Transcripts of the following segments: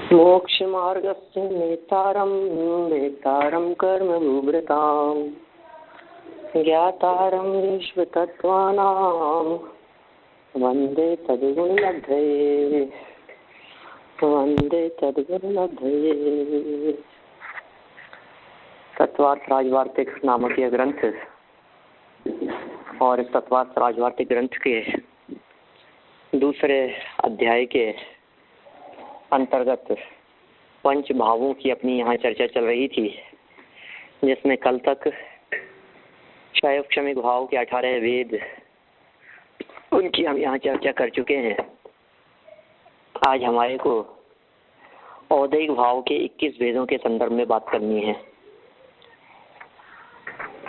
मोक्षमार्गस्य नेतारं वेतारं कर्मभूभृतां ज्ञातारं विश्वतत्त्वानां वन्दे तद्गुणलब्धये तत्वार्थ राजवार्तिक नामक यह ग्रंथ और इस तत्वार्थ राजवार्तिक ग्रंथ के दूसरे अध्याय के अंतर्गत पंच भावों की अपनी यहाँ चर्चा चल रही थी, जिसमें कल तक क्षयक्षमिक भाव के 18 वेद उनकी हम यहाँ चर्चा कर चुके हैं। आज हमारे को औदैहिक भाव के 21 वेदों के संदर्भ में बात करनी है।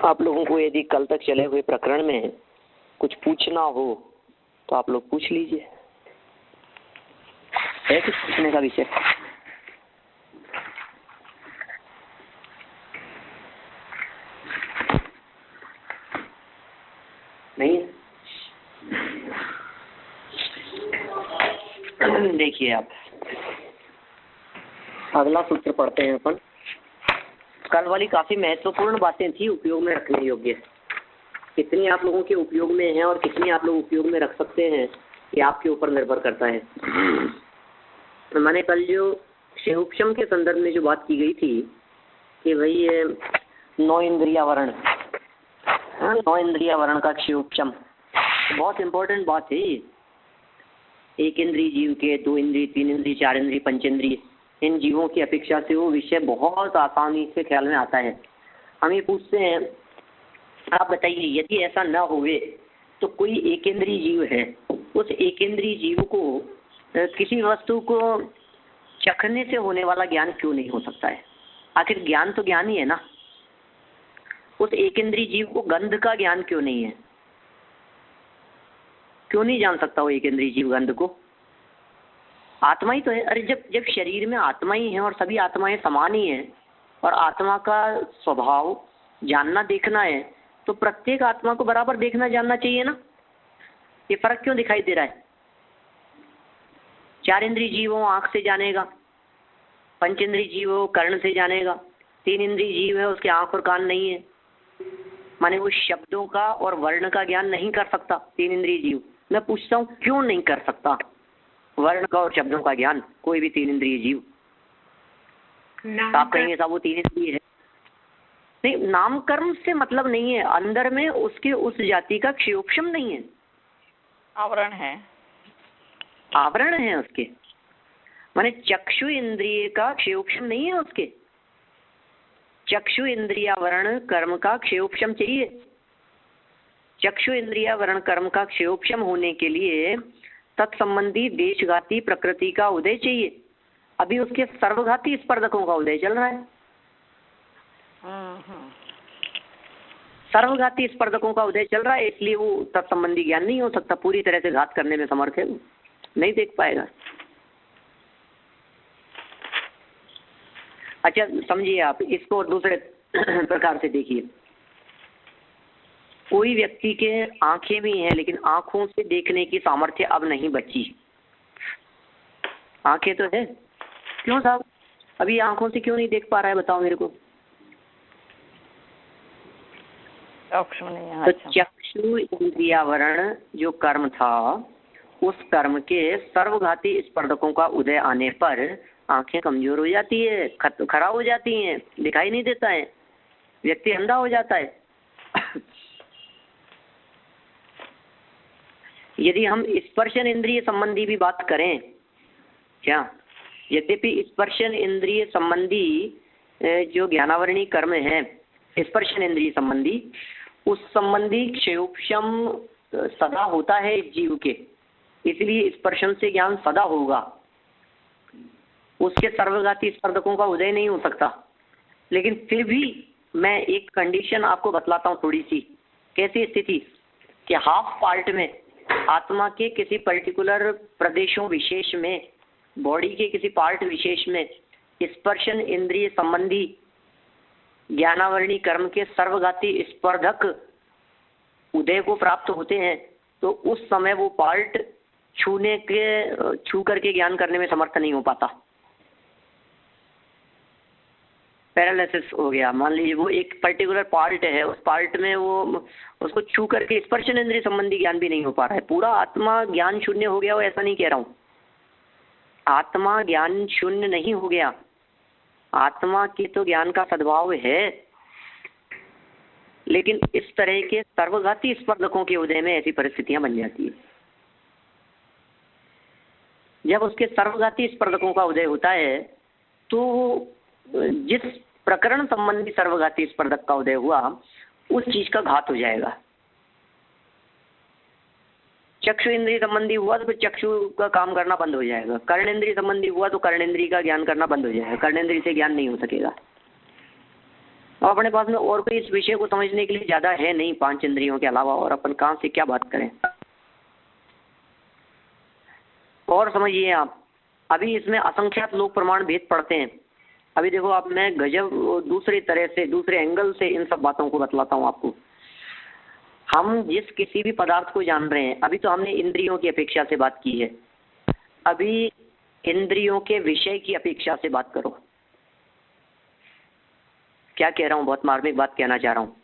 आप लोगों को यदि कल तक चले हुए प्रकरण में कुछ पूछना हो तो आप लोग पूछ लीजिए। है कुछ पूछने का विषय? नहीं? देखिए, आप अगला सूत्र पढ़ते हैं अपन। कल वाली काफी महत्वपूर्ण बातें थी, उपयोग में रखने योग्य। कितनी आप लोगों के उपयोग में है और कितनी आप लोग उपयोग में रख सकते हैं, ये आपके ऊपर निर्भर करता है। तो मैंने कल जो क्षयोक्षम के संदर्भ में जो बात की गई थी कि भाई ये 9 इंद्रिया वर्ण, 9 इंद्रिया वर्ण का क्षयोक्षम बहुत इंपॉर्टेंट बात है। एक इंद्रिय जीव के, 2 इंद्रिय, 3 इंद्रिय, 4 इंद्रिय, पंचेंद्रिय, इन जीवों की अपेक्षा से वो विषय बहुत आसानी से ख्याल में आता है। हम ये पूछते हैं, आप बताइए यदि ऐसा न हुए तो कोई एकेंद्रीय जीव है, उस एकेंद्रीय जीव को किसी वस्तु को चखने से होने वाला ज्ञान क्यों नहीं हो सकता है? आखिर ज्ञान तो ज्ञान ही है ना। उस एकेंद्रीय जीव को गंध का ज्ञान क्यों नहीं है? क्यों नहीं जान सकता वो एकेंद्रीय जीव गंध को? आत्मा ही तो है। अरे जब शरीर में आत्मा ही है और सभी आत्माएं समान ही हैं और आत्मा का स्वभाव जानना देखना है, तो प्रत्येक आत्मा को बराबर देखना जानना चाहिए ना। ये फर्क क्यों दिखाई दे रहा है? 4 इंद्रिय जीव हो आंख से जानेगा, पंचेंद्रिय जीव हो कर्ण से जानेगा, 3 इंद्रिय जीव है उसके आंख और कान नहीं है, माने वो शब्दों का और वर्ण का ज्ञान नहीं कर सकता 3 इंद्रिय जीव। मैं पूछता हूँ क्यों नहीं कर सकता वर्ण का और शब्दों का ज्ञान कोई भी 3 इंद्रिय जीव? आप कहेंगे साहब वो 3 इंद्रिय है। नहीं, नामकर्म से मतलब नहीं है, अंदर में उसके उस जाति का क्षयोक्षम नहीं है, आवरण है, आवरण है उसके। माने चक्षु इंद्रिय का क्षयोक्षम नहीं है उसके। चक्षु इंद्रियावरण कर्म का क्षयोक्षम चाहिए। चक्षु इंद्रियावरण कर्म का क्षयोक्षम होने के लिए तत्संबंधी देशघाती प्रकृति का उदय चाहिए। अभी उसके सर्वघाती स्पर्धकों का उदय चल रहा है। सर्वघाती स्पर्धकों का उदय चल रहा है, इसलिए वो तत्संबंधी ज्ञान नहीं हो सकता। पूरी तरह से घात करने में समर्थ है, नहीं देख पाएगा। अच्छा समझिए, आप इसको दूसरे प्रकार से देखिए। कोई व्यक्ति के आंखें भी हैं लेकिन आंखों से देखने की सामर्थ्य अब नहीं बची। आंखें तो है, क्यों साहब अभी आंखों से क्यों नहीं देख पा रहा है, बताओ मेरे को। तो चक्षु इंद्रियावरण जो कर्म था, उस कर्म के सर्वघाती स्पर्धकों का उदय आने पर आंखें कमजोर हो जाती है, खराब हो जाती हैं, दिखाई नहीं देता है, व्यक्ति अंधा हो जाता है। यदि हम स्पर्शन इंद्रिय संबंधी भी बात करें, क्या यद्यपि स्पर्शन इंद्रिय संबंधी जो ज्ञानावरणी कर्म है, स्पर्शन इंद्रिय संबंधी, उस संबंधी क्षयोक्षम सदा होता है जीव के, इसलिए स्पर्शन से ज्ञान सदा होगा। उसके सर्वघाती स्पर्धकों का उदय नहीं हो सकता। लेकिन फिर भी मैं एक कंडीशन आपको बतलाता हूँ थोड़ी सी। कैसी स्थिति कि हाफ पार्ट में आत्मा के किसी पर्टिकुलर प्रदेशों विशेष में, बॉडी के किसी पार्ट विशेष में स्पर्शन इंद्रिय संबंधी ज्ञानावरणी कर्म के सर्वघाती स्पर्धक उदय को प्राप्त होते हैं, तो उस समय वो पार्ट छू करके ज्ञान करने में समर्थ नहीं हो पाता। पैरालिसिस हो गया, मान लीजिए वो एक पर्टिकुलर पार्ट है, उस पार्ट में वो उसको छू करके स्पर्शन इंद्रिय संबंधी ज्ञान भी नहीं हो पा रहा है, पूरा आत्मा ज्ञान शून्य हो गया हो ऐसा नहीं कह रहा हूँ। आत्मा ज्ञान शून्य नहीं हो गया, आत्मा की तो ज्ञान का सद्भाव है, लेकिन इस तरह के सर्वघाती स्पर्धकों के उदय में ऐसी परिस्थितियां बन जाती है। जब उसके सर्वघाती स्पर्धकों का उदय होता है तो जिस प्रकरण संबंधी सर्वघाती स्पर्धक का उदय हुआ उस चीज का घात हो जाएगा। चक्षु इंद्रिय संबंधी हुआ तो फिर चक्षु का काम करना बंद हो जाएगा, कर्ण इंद्रिय संबंधी हुआ तो कर्ण इंद्रिय का ज्ञान करना बंद हो जाएगा, कर्ण इंद्रिय से ज्ञान नहीं हो सकेगा। और अपने पास में और कोई इस विषय को समझने के लिए ज्यादा है नहीं 5 इंद्रियों के अलावा, और अपन कहाँ से क्या बात करें। और समझिए आप, अभी इसमें असंख्यात लोग प्रमाण भेद पढ़ते हैं। अभी देखो आप, मैं गजब दूसरी तरह से, दूसरे एंगल से इन सब बातों को बतलाता हूँ आपको। हम जिस किसी भी पदार्थ को जान रहे हैं, अभी तो हमने इंद्रियों की अपेक्षा से बात की है, अभी इंद्रियों के विषय की अपेक्षा से बात करो। क्या कह रहा हूँ, बहुत मार्मिक बात कहना चाह रहा हूँ।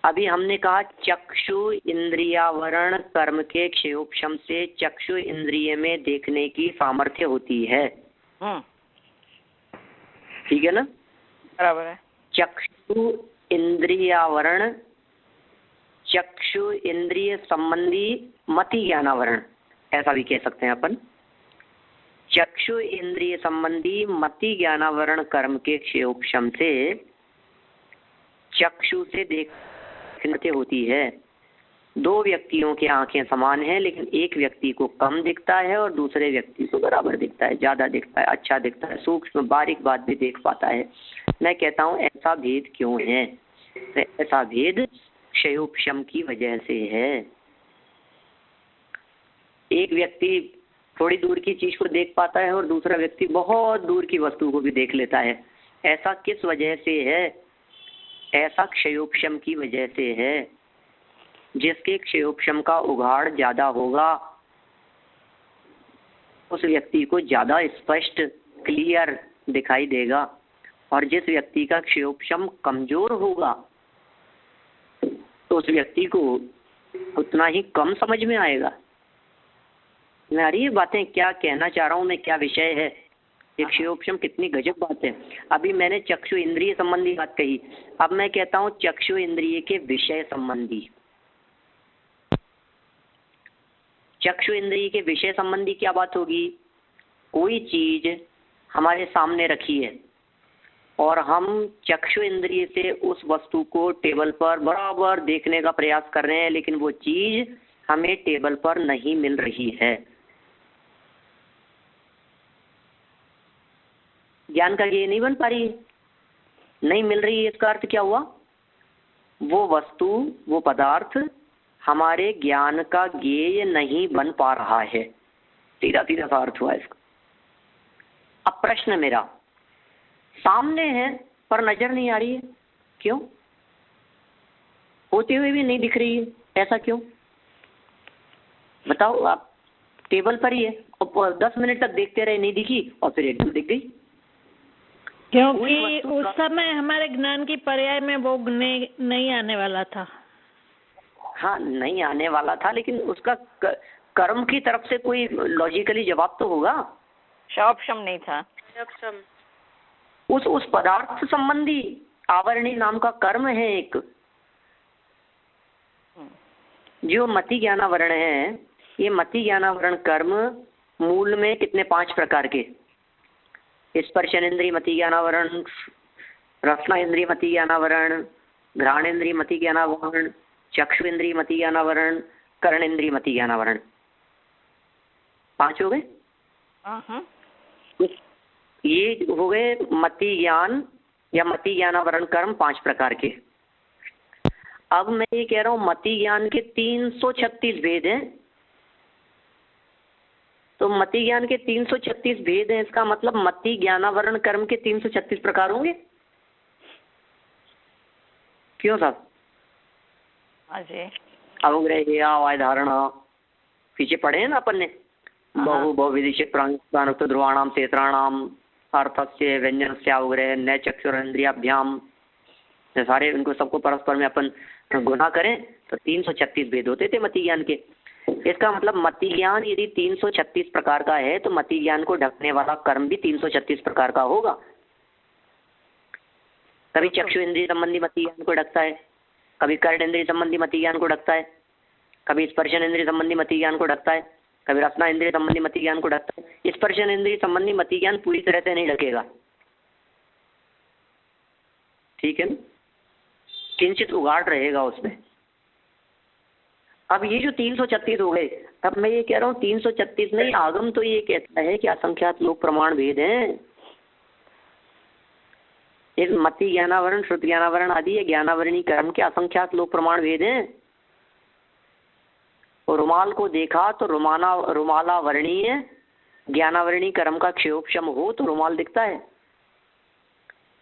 अभी हमने कहा चक्षु इंद्रियावरण कर्म के क्षयोपशम से चक्षु इंद्रिय में देखने की सामर्थ्य होती है, ठीक है ना? बराबर है। चक्षु इंद्रियावरण, चक्षु इंद्रिय संबंधी मति ज्ञानावरण, ऐसा भी कह सकते हैं अपन। चक्षु इंद्रिय संबंधी मति ज्ञानावरण कर्म के क्षयोपशम से चक्षु से देखने होती है। 2 व्यक्तियों की आंखें समान हैं, लेकिन एक व्यक्ति को कम दिखता है और दूसरे व्यक्ति को बराबर दिखता है, ज्यादा दिखता है, अच्छा दिखता है, सूक्ष्म बारीक बात भी देख पाता है। मैं कहता हूँ ऐसा भेद क्यों है? ऐसा भेद क्षयोपशम की वजह से है। एक व्यक्ति थोड़ी दूर की चीज को देख पाता है और दूसरा व्यक्ति बहुत दूर की वस्तु को भी देख लेता है। ऐसा किस वजह से है? ऐसा क्षयोपशम की वजह से है। जिसके क्षयोपशम का उघाड़ ज्यादा होगा उस व्यक्ति को ज्यादा स्पष्ट क्लियर दिखाई देगा, और जिस व्यक्ति का क्षयोपशम कमजोर होगा तो उस व्यक्ति को उतना ही कम समझ में आएगा। मैं आ रही है बातें, क्या कहना चाह रहा हूँ मैं, क्या विषय है? ये क्षयोपशम कितनी गजब बात है। अभी मैंने चक्षु इंद्रिय संबंधी बात कही, अब मैं कहता हूँ चक्षु इंद्रिय के विषय संबंधी। चक्षु इंद्रिय के विषय संबंधी क्या बात होगी? कोई चीज हमारे सामने रखी है और हम चक्षु इंद्रिय से उस वस्तु को टेबल पर बराबर देखने का प्रयास कर रहे हैं, लेकिन वो चीज हमें टेबल पर नहीं मिल रही है। ज्ञान का ये नहीं बन पा रही है, नहीं मिल रही है। इसका अर्थ क्या हुआ? वो वस्तु, वो पदार्थ हमारे ज्ञान का ज्ञेय नहीं बन पा रहा है। सीधा सीधा सा अर्थ हुआ इसका। अब प्रश्न मेरा, सामने है पर नजर नहीं आ रही है, क्यों? होते हुए भी नहीं दिख रही है, ऐसा क्यों? बताओ आप। टेबल पर ही है और 10 मिनट तक देखते रहे, नहीं दिखी, और फिर एकदम दिख गई। क्योंकि उस समय हमारे ज्ञान की पर्याय में वो नहीं आने वाला था। हाँ, नहीं आने वाला था, लेकिन उसका कर्म की तरफ से कोई लॉजिकली जवाब तो होगा। क्षयोपशम नहीं था। उस पदार्थ संबंधी आवरणी नाम का कर्म है एक, जो मति ज्ञानावरण है। ये मति ज्ञानावरण कर्म मूल में कितने? 5 प्रकार के। स्पर्शन इंद्रिय मति ज्ञानावरण, रसना इंद्रिय मति ज्ञानावरण, घ्राण इंद्रिय मति ज्ञानावरण, चक्षु इंद्रिय मति ज्ञानावरण, कर्ण इंद्रिय मति ज्ञानावरण। 5 हो गए। ये हो गए मति ज्ञान या मति ज्ञानावरण कर्म 5 प्रकार के। अब मैं ये कह रहा हूँ मति ज्ञान के 336 भेद हैं। तो मति ज्ञान के 336 भेद हैं, इसका मतलब मति ज्ञानावरण कर्म के 336 प्रकार होंगे। क्यों साहब? अवग्रह, अवाय धारणा, पीछे पढ़े हैं ना अपन ने। बहु बहुविदिशिक प्राणुक्त ध्रुवाणाम क्षेत्राणाम, अर्थस्य व्यंजनस्य उग्रह न चक्षुरेन्द्रियाभ्याम, सारे इनको सबको परस्पर में अपन गुना करें तो 336 भेद होते थे मति ज्ञान के। इसका मतलब मति ज्ञान यदि 336 प्रकार का है तो मति ज्ञान को ढकने वाला कर्म भी 336 प्रकार का होगा। कभी चक्षु इंद्रिय संबंधी मति ज्ञान को ढकता है, कभी कर्ण इंद्रिय संबंधी मति ज्ञान को ढकता है, कभी स्पर्शन इंद्रिय संबंधी मति ज्ञान को ढकता है, कभी रसना इंद्रिय संबंधी मति ज्ञान को ढकता है। स्पर्शन इंद्रिय संबंधी मति ज्ञान पूरी तरह से नहीं ढकेगा, ठीक है ना, किंचित उगाड़ रहेगा उसमें। अब ये जो 336 हो गए, अब मैं ये कह रहा हूँ 336 नहीं, आगम तो ये कहता है कि असंख्यात लोक प्रमाण भेद हैं। एक मति ज्ञानावरण, श्रुति ज्ञानावरण आदि ये ज्ञानावरणी कर्म के असंख्यात लोक प्रमाण भेद हैं। और रुमाल को देखा तो रुमालावरणीय ज्ञानावरणी कर्म का क्षयोपशम हो तो रुमाल दिखता है।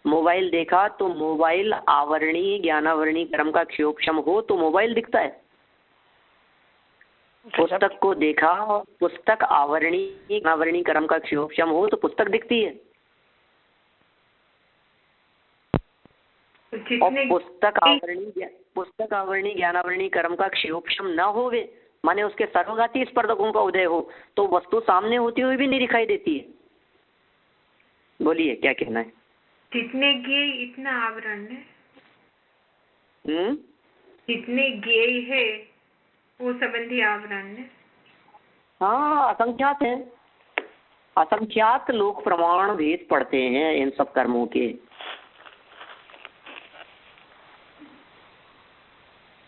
मोबाइल देखा तो मोबाइल आवरणीय ज्ञानावरणी कर्म का क्षयोपशम हो तो मोबाइल दिखता है। पुस्तक को देखा और पुस्तक आवरणी कर्म का क्षयोपशम हो तो पुस्तक दिखती है। और पुस्तक आवरणी ज्ञानावरणी कर्म का क्षयोपशम न होवे, माने उसके सर्वघाती स्पर्धकों का उदय हो तो वस्तु सामने होती हुई भी नहीं दिखाई देती है। बोलिए क्या कहना है? जितने ज्ञेय इतना आवरण है। जितने ज्ञेय है वो संबंधी आवरण है। हाँ, असंख्यात है, असंख्यात लोक प्रमाण भेद पड़ते हैं इन सब कर्मों के।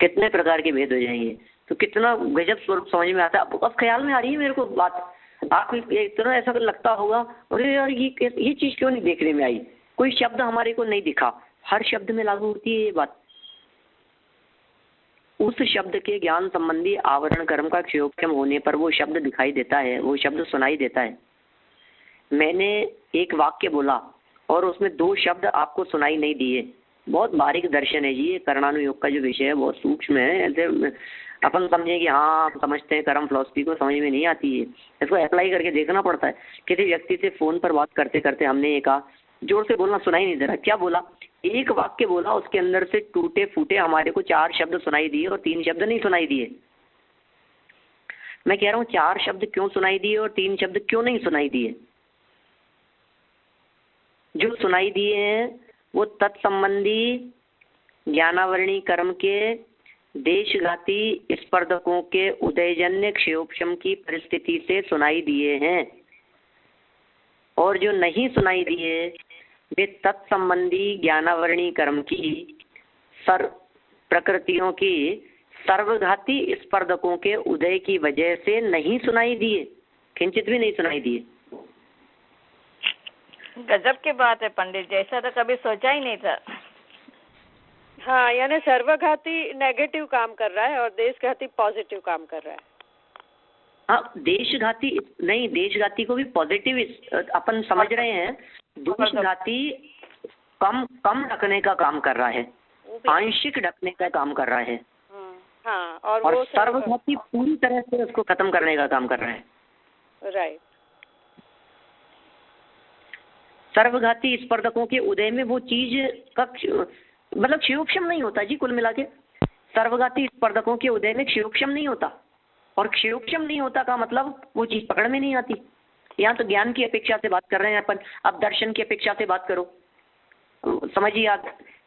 कितने प्रकार के भेद हो जाएंगे, तो कितना गजब स्वरूप समझ में आता है। अब ख्याल में आ रही है मेरे को बात। आपको इतना ऐसा लगता होगा अरे यार ये चीज क्यों नहीं देखने में आई, कोई शब्द हमारे को नहीं दिखा। हर शब्द में लागू होती है ये बात। उस शब्द के ज्ञान संबंधी आवरण कर्म का क्षयोपशम होने पर वो शब्द दिखाई देता है, वो शब्द सुनाई देता है। मैंने एक वाक्य बोला और उसमें 2 शब्द आपको सुनाई नहीं दिए, बहुत बारीक दर्शन है जी ये। कर्णानुयोग का जो विषय है बहुत सूक्ष्म है। ऐसे अपन समझे कि हाँ आप समझते हैं, कर्म फिलॉसफी को समझ में नहीं आती है, इसको अप्लाई करके देखना पड़ता है। किसी व्यक्ति से फोन पर बात करते करते हमने ये कहा, जोर से बोलना सुनाई नहीं दे रहा, क्या बोला? एक वाक्य बोला, उसके अंदर से टूटे फूटे हमारे को 4 शब्द सुनाई दिए और 3 शब्द नहीं सुनाई दिए। मैं कह रहा हूँ 4 शब्द क्यों सुनाई दिए और 3 शब्द क्यों नहीं सुनाई दिए? जो सुनाई दिए हैं वो तत्संबंधी ज्ञानावरणी कर्म के देशघाती स्पर्धकों के उदयजन्य क्षयोपशम की परिस्थिति से सुनाई दिए हैं, और जो नहीं सुनाई दिए वे तत्संबंधी ज्ञानावरणी कर्म की प्रकृतियों की सर्वघाती स्पर्धकों के उदय की वजह से नहीं सुनाई दिए, किंचित भी नहीं सुनाई दिए। गजब की बात है पंडित जी, ऐसा तो कभी सोचा ही नहीं था। हाँ, यानी सर्वघाती नेगेटिव काम कर रहा है और देशघाती पॉजिटिव काम कर रहा है। हाँ, देशघाती नहीं, देशघाती को भी पॉजिटिव अपन समझ रहे हैं। देशघाती कम ढकने का काम कर रहा है, आंशिक ढकने का काम कर रहा है। हाँ, और सर्वघाती पूरी तरह से उसको खत्म करने का काम कर रहा है। राइट। सर्वघाती स्पर्धकों के उदय में वो चीज का मतलब क्षयोपशम नहीं होता जी। कुल मिला के सर्वघाती स्पर्धकों के उदय में क्षयोपशम नहीं होता, और क्षयोपशम नहीं होता का मतलब वो चीज पकड़ में नहीं आती। यहाँ तो ज्ञान की अपेक्षा से बात कर रहे हैं अपन, अब दर्शन की अपेक्षा से बात करो। समझिए आप,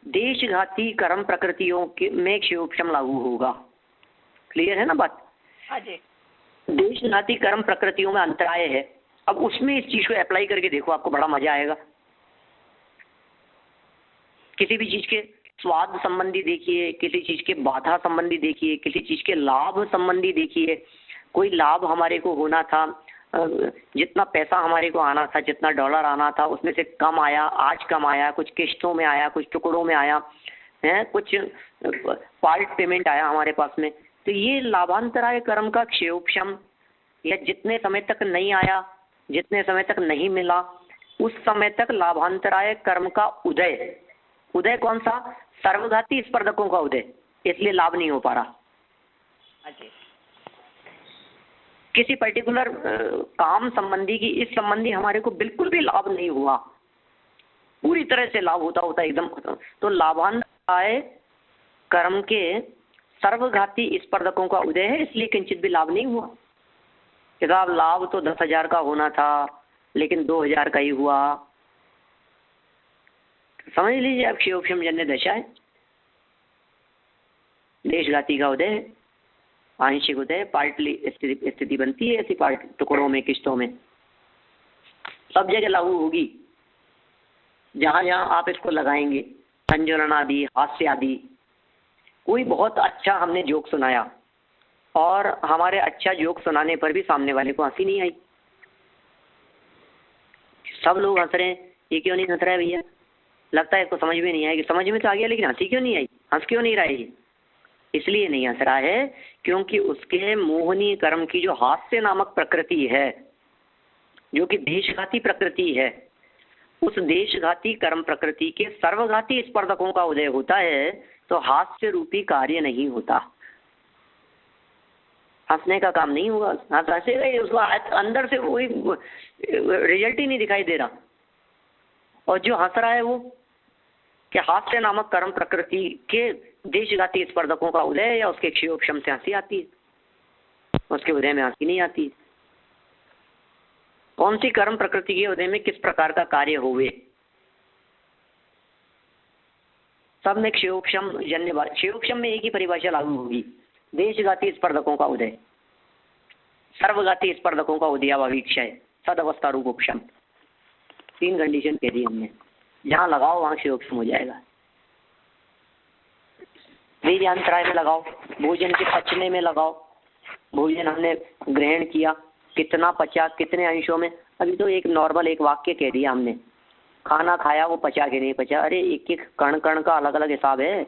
देशघाती कर्म प्रकृतियों के में क्षयोपशम लागू होगा। क्लियर है ना बात? हाँ जी। देशघाती कर्म प्रकृतियों में अंतराय है, अब उसमें इस चीज को अप्लाई करके देखो, आपको बड़ा मजा आएगा। किसी भी चीज के स्वाद संबंधी देखिए, किसी चीज के बाधा संबंधी देखिए, किसी चीज के लाभ संबंधी देखिए। कोई लाभ हमारे को होना था, जितना पैसा हमारे को आना था, जितना डॉलर आना था, उसमें से कम आया, आज कम आया, कुछ किश्तों में आया, कुछ टुकड़ों में आया है, कुछ पार्ट पेमेंट आया हमारे पास में। तो ये लाभांतराय कर्म का क्षयोपशम, या जितने समय तक नहीं आया, जितने समय तक नहीं मिला, उस समय तक लाभांतराय कर्म का उदय। उदय कौन सा? सर्वघाती स्पर्धकों का उदय, इसलिए लाभ नहीं हो पा रहा। किसी पर्टिकुलर काम संबंधी की इस संबंधी हमारे को बिल्कुल भी लाभ नहीं हुआ, पूरी तरह से लाभ होता एकदम, तो लाभांतराय कर्म के सर्वघाती स्पर्धकों का उदय है, इसलिए किंचित भी लाभ नहीं हुआ। कि साहब लाभ तो 10,000 का होना था लेकिन 2,000 का ही हुआ। समझ लीजिए अब क्षयोक्षम जन्य दशा है, देशघाती का उदय है, आंशिक उदय, पार्टली स्थिति बनती है ऐसी पार्ट टुकड़ों में, किस्तों में, सब जगह लागू होगी जहां जहां आप इसको लगाएंगे। संजुलन आदि, हास्य आदि। कोई बहुत अच्छा हमने जोक सुनाया और हमारे अच्छा जोक सुनाने पर भी सामने वाले को हंसी नहीं आई, सब लोग हंस रहे हैं, ये क्यों नहीं हंस रहा है भैया? लगता है इसको समझ में नहीं आएगी, समझ में तो आ गया लेकिन हंसी क्यों नहीं आई, हंस क्यों नहीं रहा है? इसलिए नहीं हंस रहा है क्योंकि उसके मोहनीय कर्म की जो हास्य नामक प्रकृति है, जो कि देशघाती प्रकृति है, उस देशघाती कर्म प्रकृति के सर्वघाती स्पर्धकों का उदय होता है, तो हास्य रूपी कार्य नहीं होता, हंसने का काम नहीं होगा। हंसेगा ही, उसको अंदर से वही रिजल्ट ही नहीं दिखाई दे रहा। और जो हंस रहा है वो कि हास्य नामक कर्म प्रकृति के देशघाती स्पर्धकों का उदय या उसके क्षयोक्षम से हंसी आती है, उसके उदय में हंसी नहीं आती। कौन सी कर्म प्रकृति के उदय में किस प्रकार का कार्य हुए, सब में क्षयोक्षम जन्य। क्षयोक्षम में एक ही परिभाषा लागू होगी, देशघाती स्पर्धकों का उदय, सर्वघाती स्पर्धकों का उदयावीक्षय, सदअवस्था रूप उपशम। 3 कंडीशन कह दी हमने, जहां लगाओ वहां क्षयोक्षम हो जाएगा। वीर्यांतराय में लगाओ, भोजन के पचने में लगाओ, भोजन हमने ग्रहण किया, कितना पचा, कितने अंशों में। अभी तो एक नॉर्मल एक वाक्य कह दिया हमने, खाना खाया वो पचा कि नहीं पचा, अरे एक एक कण कण का अलग अलग हिसाब है।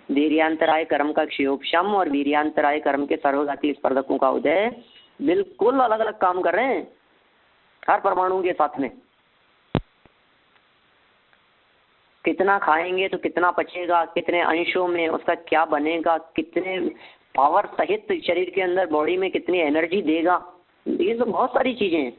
वीर्यांतराय कर्म का क्षयोक्षम और वीर्यांतराय कर्म के सर्वघाती स्पर्धकों का उदय बिल्कुल अलग अलग काम कर रहे हैं, हर परमाणु के साथ में। कितना खाएंगे तो कितना पचेगा, कितने अंशों में उसका क्या बनेगा, कितने पावर सहित शरीर के अंदर बॉडी में कितनी एनर्जी देगा, ये तो बहुत सारी चीजें हैं।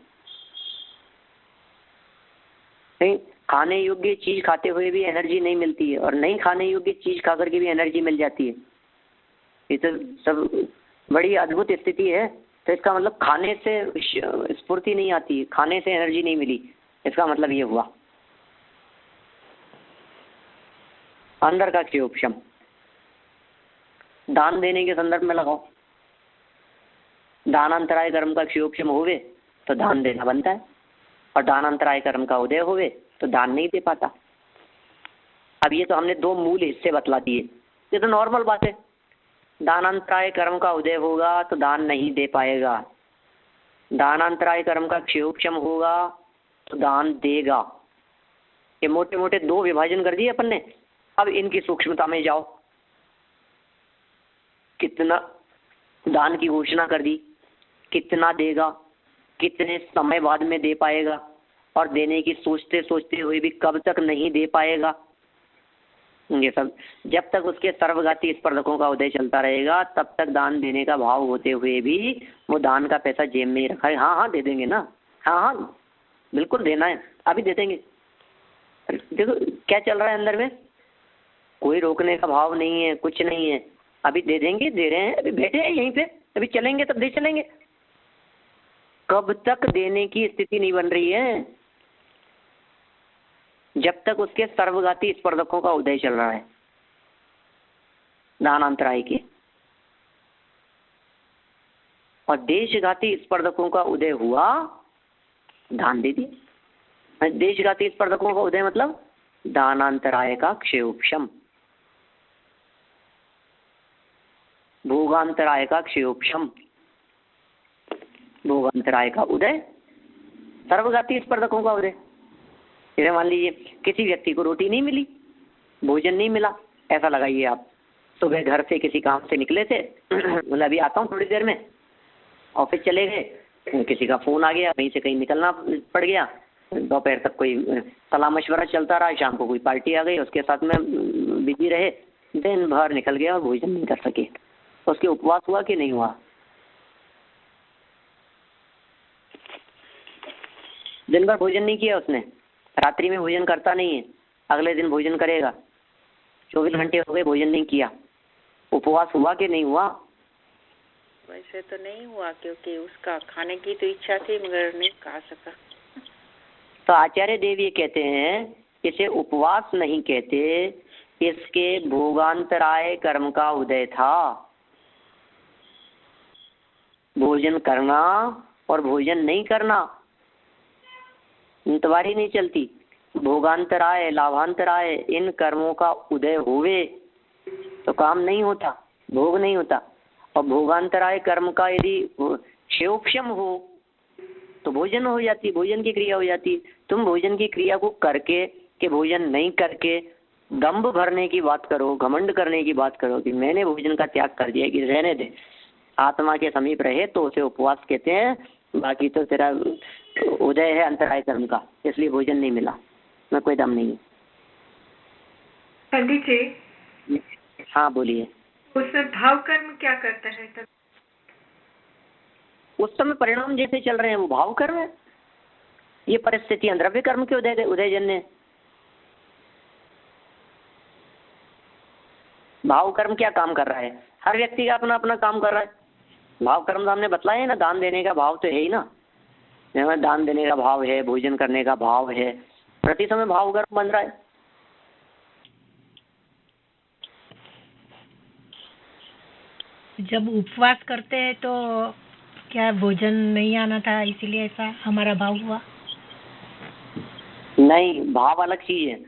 नहीं खाने योग्य चीज खाते हुए भी एनर्जी नहीं मिलती है और नहीं खाने योग्य चीज खा करके भी एनर्जी मिल जाती है, ये तो सब बड़ी अद्भुत स्थिति है। तो इसका मतलब खाने से स्फूर्ति नहीं आती, खाने से एनर्जी नहीं मिली, इसका मतलब ये हुआ। अंदर का क्षयोक्षम दान देने के संदर्भ में लगाओ, दानांतराय कर्म का क्षयोक्षम होवे तो दान देना बनता है, और दानांतराय कर्म का उदय होवे तो दान नहीं दे पाता। अब ये तो हमने 2 मूल हिस्से बतला दिए, ये तो नॉर्मल बात है। दानांतराय कर्म का उदय होगा तो दान नहीं दे पाएगा, दानांतराय कर्म का क्षयोक्षम होगा तो दान देगा। ये मोटे मोटे 2 विभाजन कर दिए अपन ने। अब इनकी सूक्ष्मता में जाओ, कितना दान की घोषणा कर दी, कितना देगा, कितने समय बाद में दे पाएगा, और देने की सोचते सोचते हुए भी कब तक नहीं दे पाएगा, ये सब जब तक उसके सर्वघाती स्पर्धकों का उदय चलता रहेगा तब तक दान देने का भाव होते हुए भी वो दान का पैसा जेब में ही रखा है। हाँ हाँ दे देंगे ना, हाँ हाँ बिल्कुल देना है, अभी दे देंगे। देखो क्या चल रहा है अंदर में, कोई रोकने का भाव नहीं है, कुछ नहीं है, अभी दे देंगे, दे रहे हैं, अभी बैठे हैं यहीं पे, अभी चलेंगे तब दे चलेंगे। कब तक देने की स्थिति नहीं बन रही है, जब तक उसके सर्वघाती स्पर्धकों का उदय चल रहा है दानांतराय के, और देशघाती स्पर्धकों का उदय हुआ दान दे दिया। देशघाती स्पर्धकों का उदय मतलब दानांतराय का क्षयोक्षम, भोगांतराय का क्षयोक्षम, भोगांतराय का उदय, सर्वघाती स्पर्धकों का उदय। जैसे मान लीजिए किसी व्यक्ति को रोटी नहीं मिली, भोजन नहीं मिला, ऐसा लगाइए आप सुबह घर से किसी काम से निकले थे, मतलब अभी आता हूँ थोड़ी देर में, ऑफिस चले गए, किसी का फोन आ गया, वहीं से कहीं निकलना पड़ गया, दोपहर तक कोई सलाह मशवरा चलता रहा, शाम को कोई पार्टी आ गई, उसके साथ में बिजी रहे, दिन भर निकल गया और भोजन नहीं कर सके। उसके उपवास हुआ कि नहीं हुआ? दिन भर भोजन नहीं किया उसने, रात्रि में भोजन करता नहीं है, अगले दिन भोजन करेगा। 24 घंटे हो गए भोजन नहीं किया, उपवास हुआ कि नहीं हुआ? वैसे तो नहीं हुआ, क्योंकि उसका खाने की तो इच्छा थी मगर नहीं खा सका। तो आचार्य देव ये कहते हैं इसे उपवास नहीं कहते, इसके भोगांतराय कर्म का उदय था। भोजन करना और भोजन नहीं करना इंतवारी नहीं चलती। भोगांतराय लाभांतराय इन कर्मों का उदय होवे तो काम नहीं होता, भोग नहीं होता। और भोगांतराय कर्म का यदि क्षेयोक्षम हो तो भोजन हो जाती, भोजन की क्रिया हो जाती। तुम भोजन की क्रिया को करके कि भोजन नहीं करके दंभ भरने की बात करो, घमंड करने की बात करो कि मैंने भोजन का त्याग कर दिया, कि रहने दे, आत्मा के समीप रहे तो उसे उपवास कहते हैं। बाकी तो तेरा उदय है अंतराय कर्म का, इसलिए भोजन नहीं मिला, मैं कोई दम नहीं है। पंडित जी, हाँ बोलिए। उसमें भाव कर्म क्या करता है तब? उस समय परिणाम जैसे चल रहे हैं वो भाव कर्म है। ये परिस्थितियां द्रव्य कर्म के उदयजन्य। भाव कर्म क्या काम कर रहा है? हर व्यक्ति का अपना अपना काम कर रहा है। भाव कर्म तो हमने बतलाया है ना, दान देने का भाव तो है ही ना, दान देने का भाव है, भोजन करने का भाव है, प्रति समय भाव कर्म बन रहा है। जब उपवास करते हैं तो क्या भोजन नहीं आना था इसीलिए ऐसा हमारा भाव हुआ? नहीं, भाव अलग चीज है।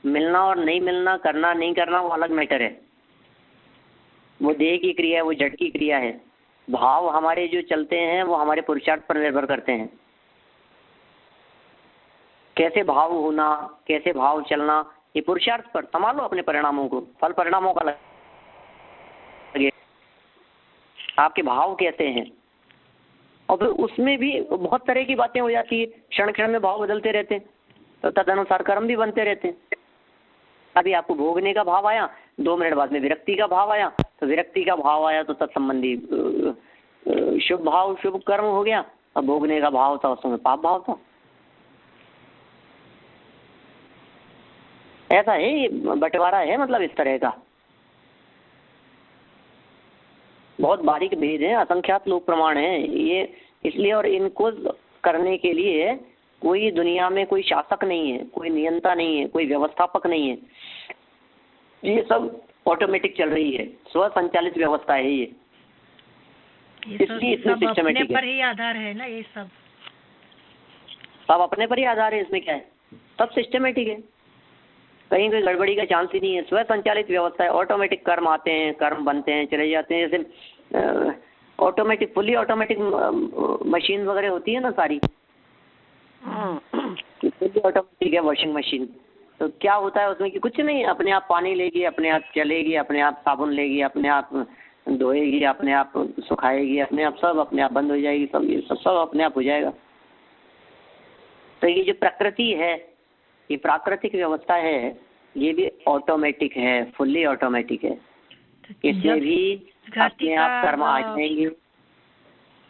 मिलना और नहीं मिलना, करना नहीं करना वो अलग मैटर है। वो देह की क्रिया है, वो जड़ की क्रिया है। भाव हमारे जो चलते हैं वो हमारे पुरुषार्थ पर निर्भर करते हैं। कैसे भाव होना, कैसे भाव चलना, ये पुरुषार्थ पर संभालो अपने परिणामों को। फल परिणामों का लगे, आपके भाव कैसे हैं। और फिर उसमें भी बहुत तरह की बातें हो जाती है, क्षण क्षण में भाव बदलते रहते हैं, तो तदनुसार कर्म भी बनते रहते हैं। अभी आपको भोगने का भाव आया, 2 मिनट बाद में विरक्ति का भाव आया, तो विरक्ति का भाव आया तो तत्संबंधी शुभ भाव शुभ कर्म हो गया। अब भोगने का भाव था उस समय पाप भाव था। ऐसा है, ये बंटवारा है, मतलब इस तरह का बहुत बारीक भेद है, असंख्यात लोक प्रमाण है ये। इसलिए और इनको करने के लिए कोई दुनिया में कोई शासक नहीं है, कोई नियंता नहीं है, कोई व्यवस्थापक नहीं है। ये सब ऑटोमेटिक चल रही है, स्व संचालित व्यवस्था है ये। इसलिए इतनी सिस्टमेटिक अपने पर ही आधार है ना, ये सब अपने पर ही आधार है। इसमें क्या है, सब सिस्टमेटिक है, कहीं कोई गड़बड़ी का चांस ही नहीं है। स्व संचालित व्यवस्था है, ऑटोमेटिक कर्म आते हैं, कर्म बनते हैं, चले जाते हैं। जैसे ऑटोमेटिक, फुली ऑटोमेटिक मशीन वगैरह होती है ना सारी, फुली ऑटोमेटिक है वॉशिंग मशीन, तो क्या होता है उसमें कि कुछ नहीं, अपने आप पानी लेगी, अपने आप चलेगी, अपने आप साबुन लेगी, अपने आप धोएगी, अपने आप सुखाएगी, अपने आप सब अपने आप बंद हो जाएगी, सब ये सब अपने आप हो जाएगा। तो ये जो प्रकृति है, ये प्राकृतिक व्यवस्था है, ये भी ऑटोमेटिक है, फुल्ली ऑटोमेटिक है। इसमें भी अपने आप कर्म आ जाएंगे।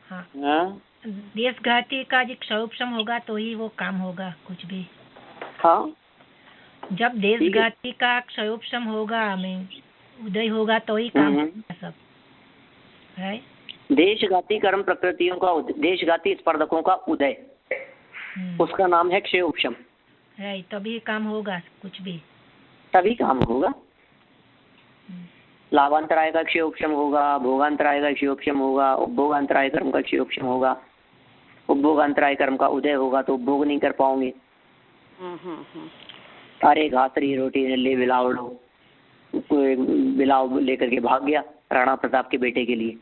हाँ, देशघाती का जो क्षोभम होगा तो ही वो काम होगा कुछ भी। हाँ, जब देशघाती का क्षोभम होगा, हमें उदय होगा तो ही काम होगा सब है। देशघाती कर्म प्रकृतियों का देशघाती स्पर्धकों का उदय, उसका नाम है क्षय उपशम। राइट, तभी काम होगा कुछ भी, तभी काम होगा। लाभांतराय का क्षय उपशम होगा, भोगांतराय का क्षय उपशम होगा, उपभोगांतराय कर्म का क्षय उपशम होगा। उपभोगांतराय कर्म का उदय होगा तो उपभोग नहीं कर पाओगे। अरे घास रही रोटी ले बिलावड़ो, कोई बिलाव लेकर के भाग गया राणा प्रताप के बेटे के लिए,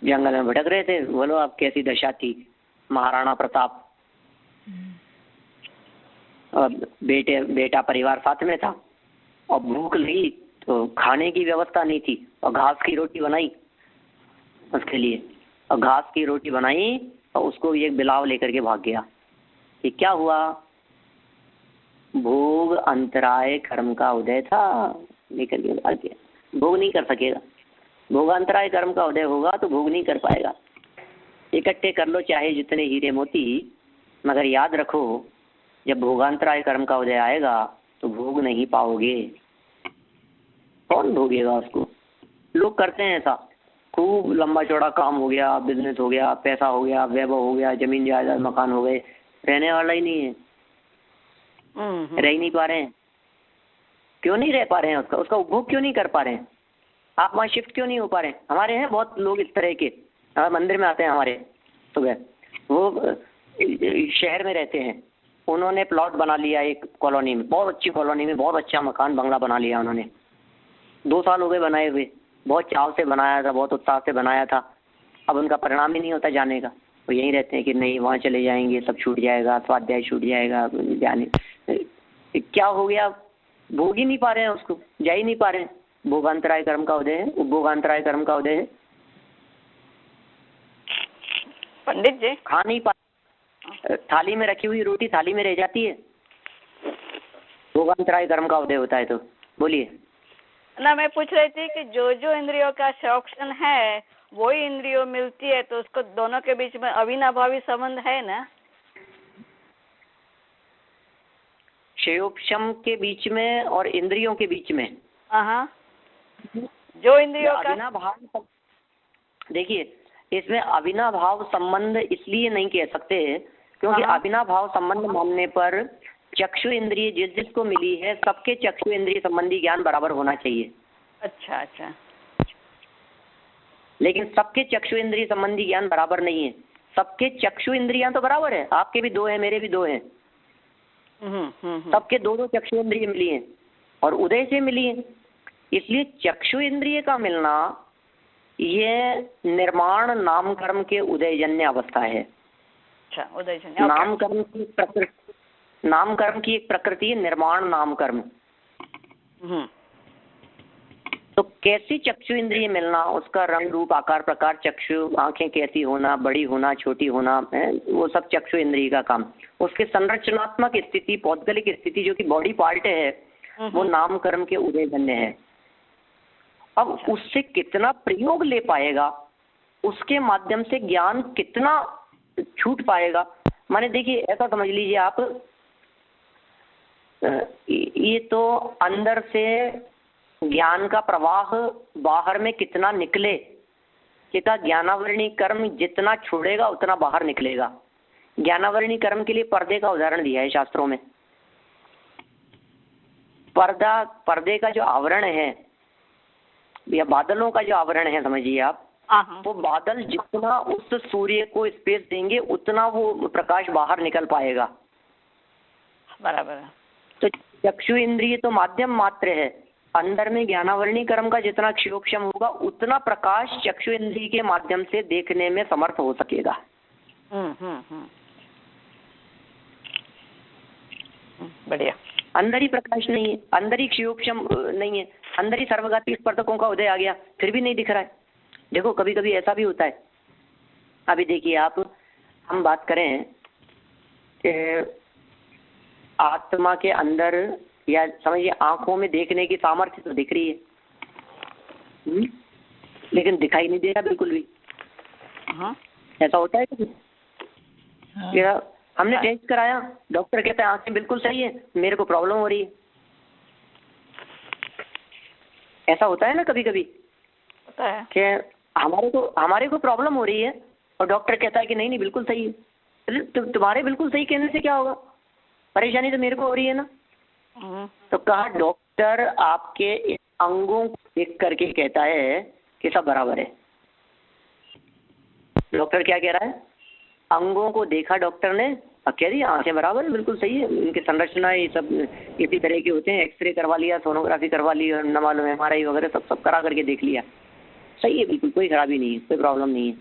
जंगल में भटक रहे थे। बोलो आप कैसी दशा थी महाराणा प्रताप। और बेटा परिवार साथ में था, और भूख लगी तो खाने की व्यवस्था नहीं थी, और घास की रोटी बनाई उसके लिए, और घास की रोटी बनाई और उसको एक बिलाव लेकर के भाग गया। ये क्या हुआ? भोग अंतराय कर्म का उदय था, लेकर के भाग गया। भोग नहीं कर सकेगा, भोगांतराय कर्म का उदय होगा तो भोग नहीं कर पाएगा। इकट्ठे कर लो चाहे जितने हीरे मोती, मगर याद रखो, जब भोगांतराय कर्म का उदय आएगा तो भोग नहीं पाओगे। कौन भोगेगा उसको? लोग करते हैं ऐसा, खूब लंबा चौड़ा काम हो गया, बिजनेस हो गया, पैसा हो गया, वैभव हो गया, जमीन जायदाद मकान हो गए, रहने वाला ही नहीं है, रह ही नहीं पा रहे हैं। क्यों नहीं रह पा रहे हैं? उसका उपभोग क्यों नहीं कर पा रहे हैं? आप वहाँ शिफ्ट क्यों नहीं हो पा रहे हैं? हमारे हैं बहुत लोग इस तरह के, मंदिर में आते हैं हमारे सुबह, वो शहर में रहते हैं, उन्होंने प्लॉट बना लिया एक कॉलोनी में, बहुत अच्छी कॉलोनी में, बहुत अच्छा मकान बंगला बना लिया उन्होंने। 2 साल हो गए बनाए हुए, बहुत चाव से बनाया था, बहुत उत्साह से बनाया था। अब उनका परिणाम ही नहीं होता जाने का। वो यहीं रहते हैं कि नहीं वहाँ चले जाएंगे, सब छूट जाएगा, स्वाध्याय छूट जाएगा, जाने क्या हो गया, भोग ही नहीं पा रहे हैं उसको, जा ही नहीं पा रहे हैं। भोगांतराय कर्म का उदय है, उपभोगांतराय कर्म का उदय है। पंडित जी, खा नहीं पा, थाली में रखी हुई रोटी थाली में रह जाती है, भोगांतराय कर्म का उदय होता है। तो बोलिए ना, मैं पूछ रही थी कि जो जो इंद्रियों का शौक्षण है वही इंद्रियों मिलती है, तो उसको दोनों के बीच में अविनाभावी संबंध है ना? क्षयोपशम के बीच में और इंद्रियों के बीच में, हाँ, जो इंद्रियों का अविनाभाव, देखिए इसमें अविनाभाव संबंध इसलिए नहीं कह सकते क्योंकि अविनाभाव संबंध मानने पर चक्षु इंद्रिय जिस जिसको मिली है सबके चक्षु इंद्रिय संबंधी ज्ञान बराबर होना चाहिए। अच्छा अच्छा। लेकिन सबके चक्षु इंद्रिय संबंधी ज्ञान बराबर नहीं है। सबके चक्षु इंद्रियां तो बराबर है, आपके भी 2 हैं, मेरे भी 2 हैं, सबके 2 चक्षु इंद्रिय मिली हैं और उदय से मिली है। इसलिए चक्षु इंद्रिय का मिलना ये निर्माण नाम कर्म के उदयजन्य अवस्था है। अच्छा, उदयजन्य। नाम कर्म की प्रकृति, नाम कर्म की एक प्रकृति है निर्माण नाम कर्म। तो कैसी चक्षु इंद्रिय मिलना, उसका रंग रूप आकार प्रकार, चक्षु आंखें कैसी होना, बड़ी होना, छोटी होना है, वो सब चक्षु इंद्रिय का काम। उसके संरचनात्मक स्थिति, पौद्गलिक स्थिति जो कि बॉडी पार्ट है, वो नाम कर्म के उदयजन्य है। अब उससे कितना प्रयोग ले पाएगा, उसके माध्यम से ज्ञान कितना छूट पाएगा। माने देखिए ऐसा समझ लीजिए आप, ये तो अंदर से ज्ञान का प्रवाह बाहर में कितना निकले, कि ज्ञानावरणी कर्म जितना छोड़ेगा उतना बाहर निकलेगा। ज्ञानावरणी कर्म के लिए पर्दे का उदाहरण दिया है शास्त्रों में। पर्दे का जो आवरण है या बादलों का जो आवरण है समझिए आप, वो बादल जितना उस सूर्य को स्पेस देंगे उतना वो प्रकाश बाहर निकल पाएगा। बराबर है। तो चक्षु इंद्रिय तो माध्यम मात्र है, अंदर में ज्ञानावरणी कर्म का जितना क्षयोपशम होगा उतना प्रकाश चक्षु इंद्रिय के माध्यम से देखने में समर्थ हो सकेगा। बढ़िया। अंदर ही प्रकाश नहीं है, अंदर ही क्षयोपशम नहीं है, अंदर ही सर्वघाती स्पर्धकों का उदय आ गया, फिर भी नहीं दिख रहा है। देखो कभी कभी ऐसा भी होता है। अभी देखिए आप, हम बात करें आत्मा के अंदर या समझिए आंखों में देखने की सामर्थ्य तो दिख रही है, लेकिन दिखाई नहीं दे रहा बिल्कुल भी। ऐसा होता है कभी? हमने टेस्ट कराया, डॉक्टर कहता है आंखें बिल्कुल सही है, मेरे को प्रॉब्लम हो रही है। ऐसा होता है ना कभी कभी, होता है कि हमारे को प्रॉब्लम हो रही है और डॉक्टर कहता है कि नहीं नहीं बिल्कुल सही है। तुम्हारे बिल्कुल सही कहने से क्या होगा, परेशानी तो मेरे को हो रही है ना। तो कहा डॉक्टर आपके अंगों को देख करके कहता है कि सब बराबर है। डॉक्टर क्या कह रहा है, अंगों को देखा डॉक्टर ने, अब कह रही आंखें बराबर है, बिल्कुल सही है, इनकी संरचना ये सब इसी तरह के होते हैं, एक्सरे करवा लिया, सोनोग्राफी करवा ली, न मालूम MRI वगैरह सब करा करके देख लिया, सही है बिल्कुल, कोई खराबी नहीं है, कोई प्रॉब्लम नहीं है।